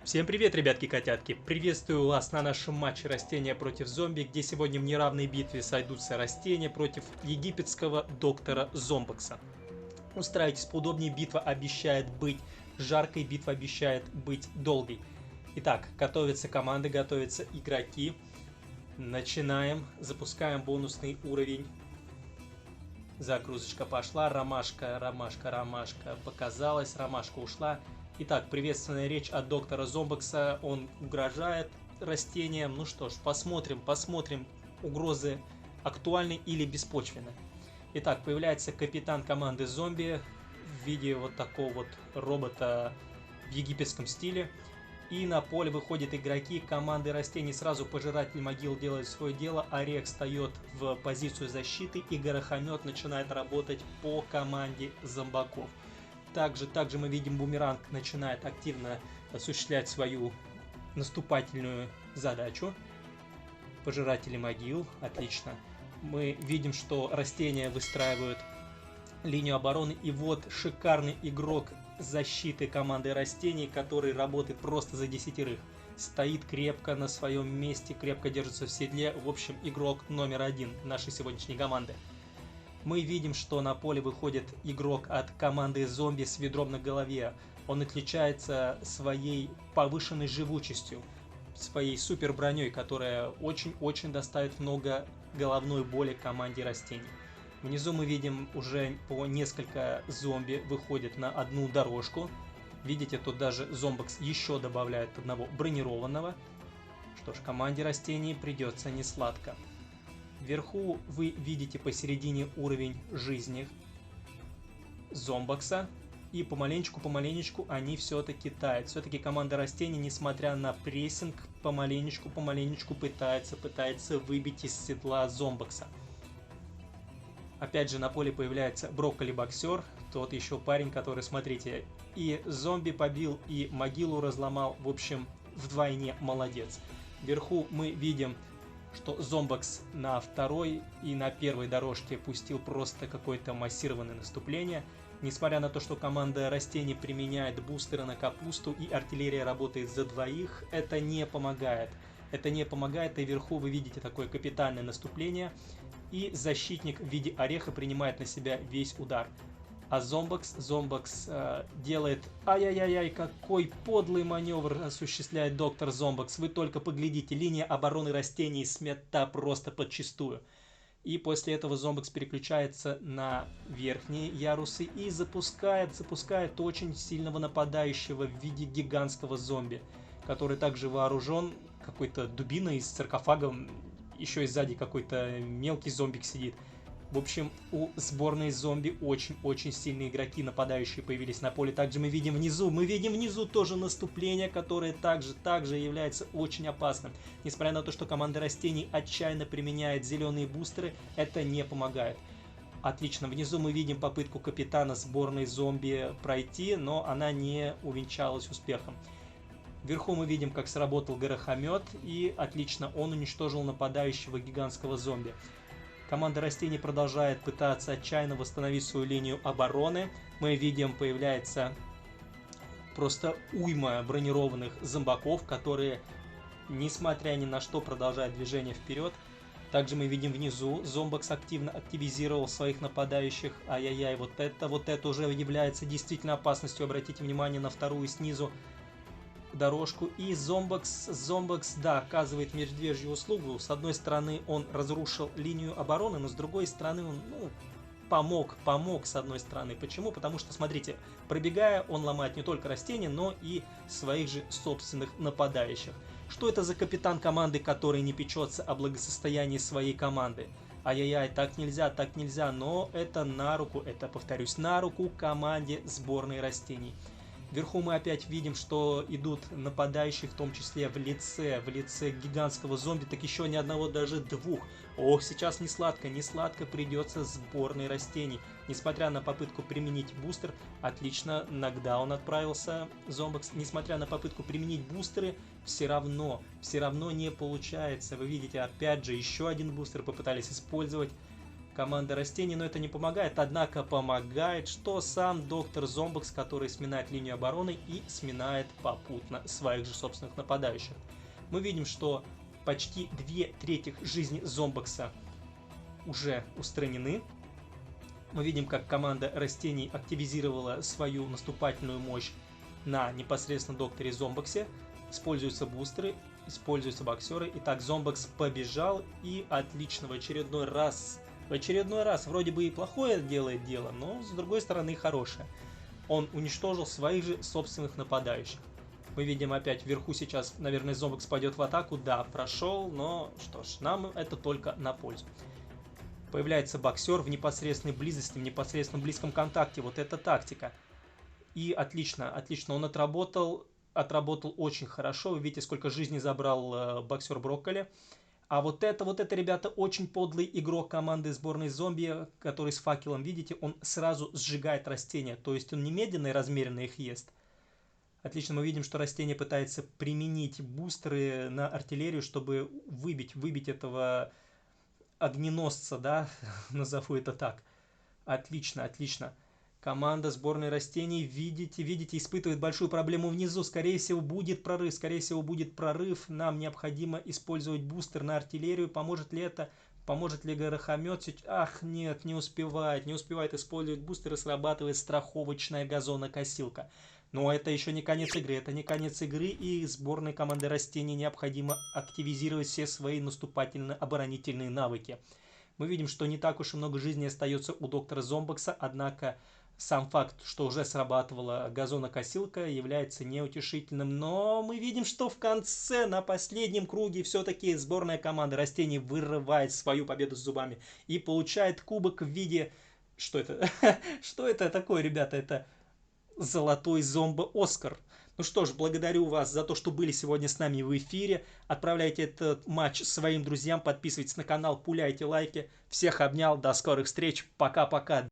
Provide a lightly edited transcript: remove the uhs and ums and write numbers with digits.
Всем привет, ребятки-котятки! Приветствую вас на нашем матче растения против зомби, где сегодня в неравной битве сойдутся растения против египетского доктора Зомбокса. Устраивайтесь поудобнее, битва обещает быть жаркой, битва обещает быть долгой. Итак, готовятся команды, готовятся игроки. Начинаем, запускаем бонусный уровень. Загрузочка пошла, ромашка показалась, ромашка ушла. Итак, приветственная речь от доктора Зомбокса. Он угрожает растениям. Ну что ж, посмотрим, угрозы актуальны или беспочвенны. Итак, появляется капитан команды зомби в виде вот такого вот робота в египетском стиле. И на поле выходят игроки команды растений. Сразу пожиратель могил делает свое дело. Орех встает в позицию защиты. И горохомет начинает работать по команде зомбаков. Также мы видим, бумеранг начинает активно осуществлять свою наступательную задачу. Пожиратели могил, отлично. Мы видим, что растения выстраивают линию обороны. И вот шикарный игрок защиты команды растений, который работает просто за десятерых. Стоит крепко на своем месте, крепко держится в седле. В общем, игрок номер один нашей сегодняшней команды. Мы видим, что на поле выходит игрок от команды зомби с ведром на голове. Он отличается своей повышенной живучестью, своей супер броней, которая очень-очень доставит много головной боли команде растений. Внизу мы видим уже по несколько зомби выходит на одну дорожку. Видите, тут даже Зомбокс еще добавляет одного бронированного. Что ж, команде растений придется несладко. Вверху вы видите посередине уровень жизни Зомбокса. И помаленечку они все-таки тают. Все-таки команда растений, несмотря на прессинг, помаленечку пытается выбить из седла Зомбокса. Опять же на поле появляется брокколи-боксер. Тот еще парень, который, смотрите, и зомби побил, и могилу разломал. В общем, вдвойне молодец. Вверху мы видим, что Зомбокс на второй и на первой дорожке пустил просто какое-то массированное наступление. Несмотря на то, что команда растений применяет бустеры на капусту и артиллерия работает за двоих, это не помогает. И вверху вы видите такое капитальное наступление. И защитник в виде ореха принимает на себя весь удар. А Зомбокс делает... Ай-яй-яй, какой подлый маневр осуществляет доктор Зомбокс. Вы только поглядите, линия обороны растений смята просто подчистую. И после этого Зомбокс переключается на верхние ярусы и запускает очень сильного нападающего в виде гигантского зомби, который также вооружен какой-то дубиной с саркофагом. Еще и сзади какой-то мелкий зомбик сидит. В общем, у сборной зомби очень сильные игроки, нападающие, появились на поле. Также мы видим внизу тоже наступление, которое также является очень опасным. Несмотря на то, что команда растений отчаянно применяет зеленые бустеры, это не помогает. Отлично, внизу мы видим попытку капитана сборной зомби пройти, но она не увенчалась успехом. Вверху мы видим, как сработал горохомет, и отлично, он уничтожил нападающего гигантского зомби. Команда растений продолжает пытаться отчаянно восстановить свою линию обороны. Мы видим, появляется просто уйма бронированных зомбаков, которые, несмотря ни на что, продолжают движение вперед. Также мы видим внизу, Зомбокс активно активизировал своих нападающих. Ай-яй-яй, вот это уже является действительно опасностью. Обратите внимание на вторую снизу дорожку. И Зомбокс, да, оказывает медвежью услугу. С одной стороны, он разрушил линию обороны, но с другой стороны, он помог с одной стороны. Почему? Потому что, смотрите, пробегая, он ломает не только растения, но и своих же собственных нападающих. Что это за капитан команды, который не печется о благосостоянии своей команды? Ай-яй-яй, так нельзя, но это на руку, повторюсь, на руку команде сборной растений. Вверху мы опять видим, что идут нападающие, в том числе в лице гигантского зомби, так еще ни одного, даже двух. Ох, сейчас не сладко придется сборной растений. Несмотря на попытку применить бустер, отлично, нокдаун отправился Зомбокс. Несмотря на попытку применить бустеры, все равно не получается. Вы видите, опять же, еще один бустер попытались использовать. команда растений, но это не помогает. Однако помогает, что сам доктор Зомбакс, который сминает линию обороны и сминает попутно своих же собственных нападающих. Мы видим, что почти 2/3 жизни Зомбакса уже устранены. Мы видим, как команда растений активизировала свою наступательную мощь на непосредственно докторе Зомбаксе. Используются бустеры, используются боксеры. Итак, Зомбакс побежал и отлично в очередной раз, вроде бы и плохое делает дело, но с другой стороны и хорошее. Он уничтожил своих же собственных нападающих. Мы видим опять вверху сейчас, наверное, Зомбакс пойдет в атаку. Да, прошел, но что ж, нам это только на пользу. Появляется боксер в непосредственной близости, в непосредственном близком контакте. Вот это тактика. И отлично, отлично. Он отработал очень хорошо. Вы видите, сколько жизни забрал боксер Брокколи. А вот это, ребята, очень подлый игрок команды сборной зомби, который с факелом, видите, он сразу сжигает растения. То есть он немедленно и размеренно их ест. Отлично, мы видим, что растение пытается применить бустеры на артиллерию, чтобы выбить этого огненосца, да, назову это так. Отлично, отлично. Команда сборной растений, видите, испытывает большую проблему внизу. Скорее всего, будет прорыв. Нам необходимо использовать бустер на артиллерию. Поможет ли это? Поможет ли горохомет? Ах, нет, не успевает использовать бустер, и срабатывает страховочная газонокосилка. Но это еще не конец игры, и сборной команды растений необходимо активизировать все свои наступательно-оборонительные навыки. Мы видим, что не так уж и много жизни остается у доктора Зомбакса, однако сам факт, что уже срабатывала газонокосилка, является неутешительным. Но мы видим, что в конце, на последнем круге, все-таки сборная команда растений вырывает свою победу с зубами и получает кубок в виде... Что это? Что это такое, ребята? Это золотой зомбо-Оскар. Ну что ж, благодарю вас за то, что были сегодня с нами в эфире. Отправляйте этот матч своим друзьям, подписывайтесь на канал, пуляйте лайки. Всех обнял, до скорых встреч, пока-пока.